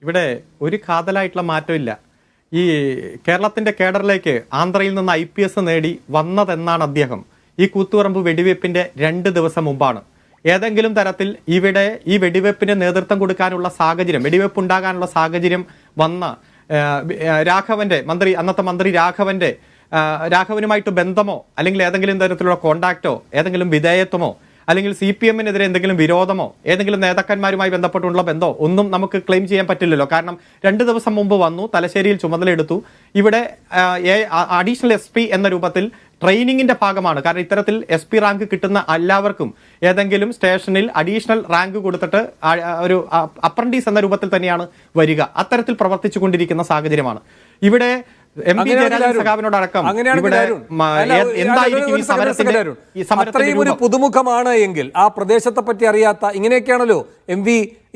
ഇവിടെ ഒരു കാതലായിട്ടുള്ള മാറ്റമില്ല. ഈ കേരളത്തിന്റെ കേഡറിലേക്ക് ആന്ധ്രയിൽ നിന്ന് IPS നേടി വന്നതെന്നാണ് അദ്ദേഹം. ഈ കൂത്തുപറമ്പ് വെടിവെപ്പിന്റെ 2 ദിവസം മുമ്പാണ്. ഏതെങ്കിലും തരത്തിൽ ഇവിടെ ഈ വെടിവെപ്പിന് നേതൃത്വം കൊടുക്കാനുള്ള സാഹചര്യം, വെടിവെപ്പ് ഉണ്ടാകാനുള്ള സാഹചര്യം വന്ന രാഘവന്റെ അന്നത്തെ മന്ത്രി രാഘവനുമായിട്ട് ബന്ധമോ അല്ലെങ്കിൽ ഏതെങ്കിലും തരത്തിലുള്ള കോണ്ടാക്റ്റോ ഏതെങ്കിലും വിധേയത്വമോ അല്ലെങ്കിൽ CPM-നെതിരെ എന്തെങ്കിലും വിരോധമോ ഏതെങ്കിലും നേതാക്കന്മാരുമായി ബന്ധപ്പെട്ടുള്ള ബന്ധമോ ഒന്നും നമുക്ക് ക്ലെയിം ചെയ്യാൻ പറ്റില്ലല്ലോ. കാരണം 2 ദിവസം മുമ്പ് വന്നു, തലശ്ശേരിയിൽ ചുമതലയെടുത്തു. ഇവിടെ അഡീഷണൽ SP എന്ന രൂപത്തിൽ ട്രെയിനിങ്ങിന്റെ ഭാഗമാണ്. കാരണം ഇത്തരത്തിൽ SP റാങ്ക് കിട്ടുന്ന എല്ലാവർക്കും ഏതെങ്കിലും സ്റ്റേഷനിൽ അഡീഷണൽ റാങ്ക് കൊടുത്തിട്ട് ഒരു അപ്രന്റീസ് എന്ന രൂപത്തിൽ തന്നെയാണ് വരിക. അത്തരത്തിൽ പ്രവർത്തിച്ചു കൊണ്ടിരിക്കുന്ന സാഹചര്യമാണ് ഇവിടെ. അത്രയും ഒരു പുതുമുഖമാണ് എങ്കിൽ ആ പ്രദേശത്തെ പറ്റി അറിയാത്ത, ഇങ്ങനെയൊക്കെയാണല്ലോ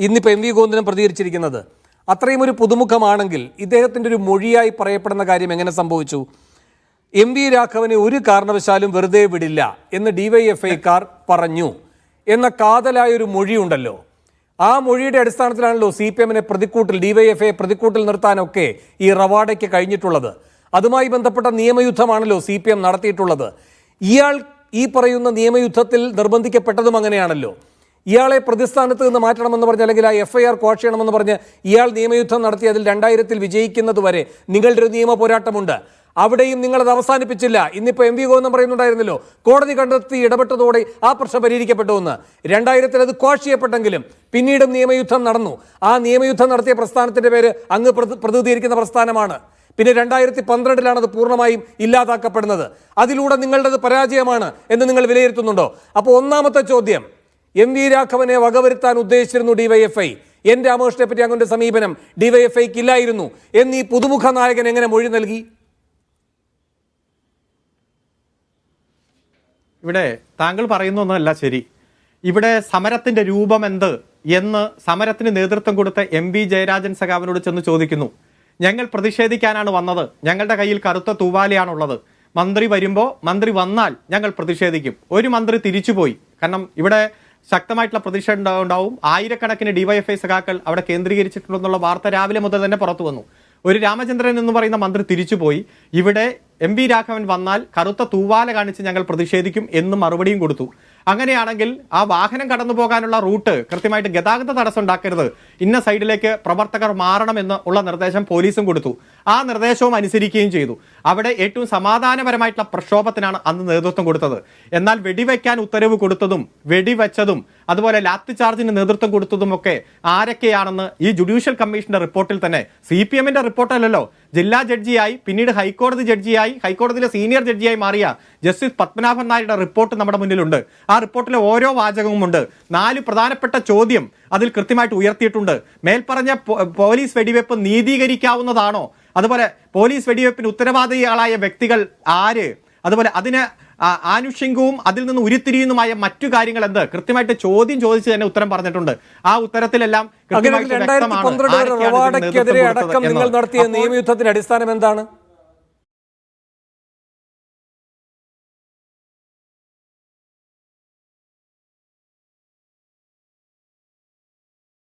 ഇന്നിപ്പോ MV ഗോവിന്ദനും പ്രതികരിച്ചിരിക്കുന്നത്. അത്രയും ഒരു പുതുമുഖമാണെങ്കിൽ ഇദ്ദേഹത്തിന്റെ ഒരു മൊഴിയായി പറയപ്പെടുന്ന കാര്യം എങ്ങനെ സംഭവിച്ചു? MV രാഘവനെ ഒരു കാരണവശാലും വെറുതെ വിടില്ല എന്ന് DYFIക്കാർ പറഞ്ഞു എന്ന കാതലായ ഒരു മൊഴിയുണ്ടല്ലോ. ആ മൊഴിയുടെ അടിസ്ഥാനത്തിലാണല്ലോ CPM-നെ പ്രതിക്കൂട്ടിൽ, DYFI പ്രതിക്കൂട്ടിൽ നിർത്താനൊക്കെ ഈ റവാഡയ്ക്ക് കഴിഞ്ഞിട്ടുള്ളത്. അതുമായി ബന്ധപ്പെട്ട നിയമയുദ്ധമാണല്ലോ CPM നടത്തിയിട്ടുള്ളത്. ഇയാൾ ഈ പറയുന്ന നിയമയുദ്ധത്തിൽ നിർബന്ധിക്കപ്പെട്ടതും അങ്ങനെയാണല്ലോ. ഇയാളെ പ്രതിസ്ഥാനത്ത് നിന്ന് മാറ്റണമെന്ന് പറഞ്ഞ് അല്ലെങ്കിൽ ആ FIR ക്വാഷ് ചെയ്യണമെന്ന് പറഞ്ഞ് ഇയാൾ നിയമയുദ്ധം നടത്തി അതിൽ 2000-ൽ വിജയിക്കുന്നത് വരെ നിങ്ങളുടെ ഒരു നിയമ പോരാട്ടമുണ്ട്. അവിടെയും നിങ്ങളത് അവസാനിപ്പിച്ചില്ല. ഇന്നിപ്പോൾ MV ഗോവിന്ദൻ പറയുന്നുണ്ടായിരുന്നല്ലോ, കോടതി കണ്ടെത്തി ഇടപെട്ടതോടെ ആ പ്രശ്നം പരിഹരിക്കപ്പെട്ടുവെന്ന്. 2000-ൽ അത് ക്വാഷ് ചെയ്യപ്പെട്ടെങ്കിലും പിന്നീടും നിയമയുദ്ധം നടന്നു. ആ നിയമയുദ്ധം നടത്തിയ പ്രസ്ഥാനത്തിന്റെ പേര് അങ്ങ് പ്രതിനിധീകരിക്കുന്ന പ്രസ്ഥാനമാണ്. പിന്നെ 2012-ലാണ് അത് പൂർണ്ണമായും ഇല്ലാതാക്കപ്പെടുന്നത്. അതിലൂടെ നിങ്ങളുടേത് പരാജയമാണ് എന്ന് നിങ്ങൾ വിലയിരുത്തുന്നുണ്ടോ? അപ്പോൾ ഒന്നാമത്തെ ചോദ്യം, MV രാഘവനെ വകവരുത്താൻ ഉദ്ദേശിച്ചിരുന്നു DYFI. N രാമകൃഷ്ണനെ പറ്റി അങ്ങോട്ട് സമീപനം DYFIക്ക് ഇല്ലായിരുന്നു എന്ന് ഈ പുതുമുഖ നായകൻ എങ്ങനെ മൊഴി നൽകി? ഇവിടെ താങ്കൾ പറയുന്നൊന്നുമല്ല ശരി. ഇവിടെ സമരത്തിന്റെ രൂപം എന്ത് എന്ന് സമരത്തിന് നേതൃത്വം കൊടുത്ത MV ജയരാജൻ സഖാവിനോട് ചെന്ന് ചോദിക്കുന്നു. ഞങ്ങൾ പ്രതിഷേധിക്കാനാണ് വന്നത്, ഞങ്ങളുടെ കയ്യിൽ കറുത്ത തൂവാലയാണുള്ളത്, മന്ത്രി മന്ത്രി വന്നാൽ ഞങ്ങൾ പ്രതിഷേധിക്കും. ഒരു മന്ത്രി തിരിച്ചുപോയി. കാരണം ഇവിടെ ശക്തമായിട്ടുള്ള പ്രതിഷേധം ഉണ്ടാവും. ആയിരക്കണക്കിന് DYFI സഖാക്കൾ അവിടെ കേന്ദ്രീകരിച്ചിട്ടുണ്ടെന്നുള്ള വാർത്ത രാവിലെ മുതൽ തന്നെ പുറത്തു വന്നു. ഒരു രാമചന്ദ്രൻ എന്ന് പറയുന്ന മന്ത്രി തിരിച്ചുപോയി. ഇവിടെ MV രാഘവൻ വന്നാൽ കറുത്ത തൂവാല കാണിച്ച് ഞങ്ങൾ പ്രതിഷേധിക്കും എന്ന് മറുപടിയും കൊടുത്തു. അങ്ങനെയാണെങ്കിൽ ആ വാഹനം കടന്നു പോകാനുള്ള റൂട്ട് കൃത്യമായിട്ട് ഗതാഗത തടസ്സം ഉണ്ടാക്കരുത്, ഇന്ന സൈഡിലേക്ക് പ്രവർത്തകർ മാറണമെന്ന് ഉള്ള നിർദ്ദേശം പോലീസും കൊടുത്തു. ആ നിർദ്ദേശവും അനുസരിക്കുകയും ചെയ്തു. അവിടെ ഏറ്റവും സമാധാനപരമായിട്ടുള്ള പ്രക്ഷോഭത്തിനാണ് അന്ന് നേതൃത്വം കൊടുത്തത്. എന്നാൽ വെടിവെക്കാൻ ഉത്തരവ് കൊടുത്തതും വെടിവെച്ചതും അതുപോലെ ലാത്തി ചാർജിന് നേതൃത്വം കൊടുത്തതുമൊക്കെ ആരൊക്കെയാണെന്ന് ഈ ജുഡീഷ്യൽ കമ്മീഷന്റെ റിപ്പോർട്ടിൽ തന്നെ, CPM-ന്റെ റിപ്പോർട്ടല്ലല്ലോ, ജില്ലാ ജഡ്ജിയായി പിന്നീട് ഹൈക്കോടതി ജഡ്ജിയായി ഹൈക്കോടതിയിലെ സീനിയർ ജഡ്ജിയായി മാറിയ ജസ്റ്റിസ് പത്മനാഭൻ നായരുടെ റിപ്പോർട്ട് നമ്മുടെ മുന്നിലുണ്ട്. ആ റിപ്പോർട്ടിലെ ഓരോ വാചകവുമുണ്ട്. 4 പ്രധാനപ്പെട്ട ചോദ്യം അതിൽ കൃത്യമായിട്ട് ഉയർത്തിയിട്ടുണ്ട്. മേൽപ്പറഞ്ഞ പോലീസ് വെടിവെപ്പ് നീതീകരിക്കാവുന്നതാണോ? അതുപോലെ പോലീസ് വെടിവെപ്പിന് ഉത്തരവാദികളായ വ്യക്തികൾ ആര്? അതുപോലെ അതിന് ആനുഷംഗവും അതിൽ നിന്ന് ഉരുത്തിരിയുന്നതുമായ മറ്റു കാര്യങ്ങൾ എന്ത്? കൃത്യമായിട്ട് ചോദ്യം ചോദിച്ച് തന്നെ ഉത്തരം പറഞ്ഞിട്ടുണ്ട്. ആ ഉത്തരത്തിലെല്ലാം നിങ്ങൾ നടത്തിയ നിയമയുദ്ധത്തിന്റെ അടിസ്ഥാനം എന്താണ്?